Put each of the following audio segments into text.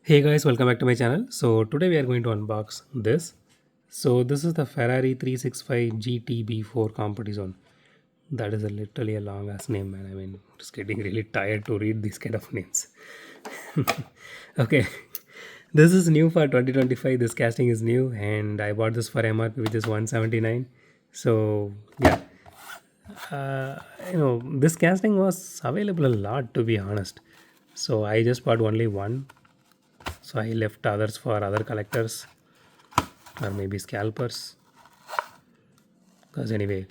Hey guys, welcome back to my channel. So today we are going to unbox this. So this is the Ferrari 365 GTB4 Competizione. That is literally a long ass name, man. I mean, just getting really tired to read these kind of names. Okay, this is new for 2025. This casting is new, and I bought this for MRP, which is 179. So yeah, uh, this casting was available a lot, to be honest. So I just bought only one, so I left others for other collectors or maybe scalpers, because anyway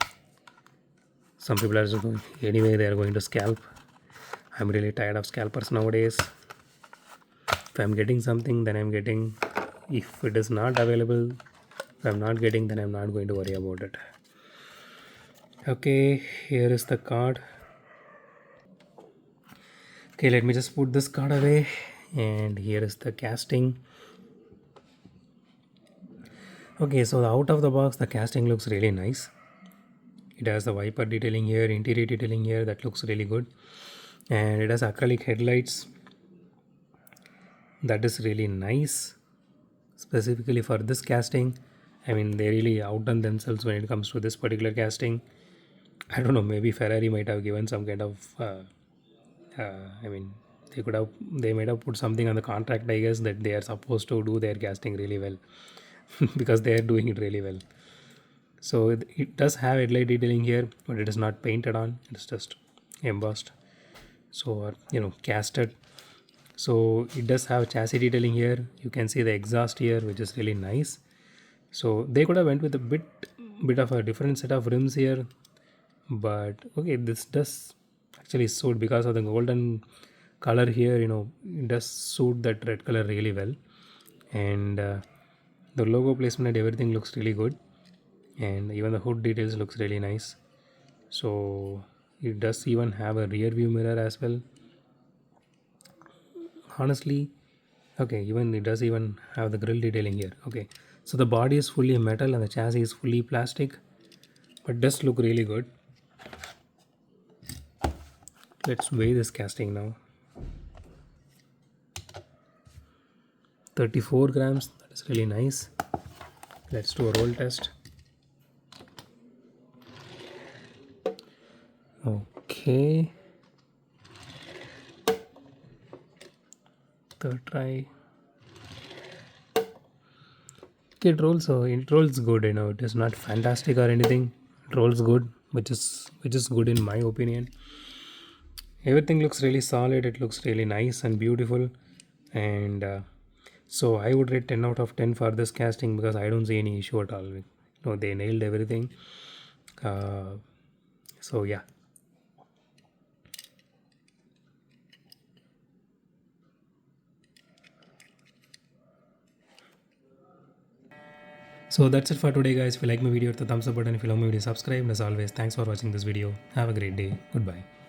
some people are just going, anyway they are going to scalp. I'm really tired of scalpers nowadays. If I'm getting something, then I'm getting. If it is not available, if I'm not getting, then I'm not going to worry about it. Okay, here is the card. Okay, let me just put this card away, and here is the casting. Okay, so out of the box the casting looks really nice. It has the wiper detailing here, interior detailing here, that looks really good. And it has acrylic headlights, that is really nice, specifically for this casting. I mean, they really outdone themselves when it comes to this particular casting. I don't know, maybe Ferrari might have given some kind of I mean, they might have put something on the contract, I guess, that they are supposed to do their casting really well because they are doing it really well. So it does have headlight detailing here, but it is not painted on, it's just embossed, so casted. So it does have chassis detailing here. You can see the exhaust here, which is really nice. So they could have went with a bit of a different set of rims here, but okay, this does actually suit because of the golden color here. It does suit that red color really well. And the logo placement and everything looks really good, and even the hood details looks really nice. So it does even have a rear view mirror as well, honestly. Okay, even it does even have the grill detailing here. Okay, so the body is fully metal and the chassis is fully plastic, but does look really good. Let's weigh this casting now. 34 grams, that is really nice. Let's do a roll test. Okay, third try. Okay, it rolls good. It is not fantastic or anything. It rolls good, which is good in my opinion. Everything looks really solid. It looks really nice and beautiful. And so I would rate 10 out of 10 for this casting because I don't see any issue at all. They nailed everything. uh, so yeah. So that's it for today, guys. If you like my video, hit the thumbs up button. If you love my video, subscribe. And as always, thanks for watching this video. Have a great day. Goodbye.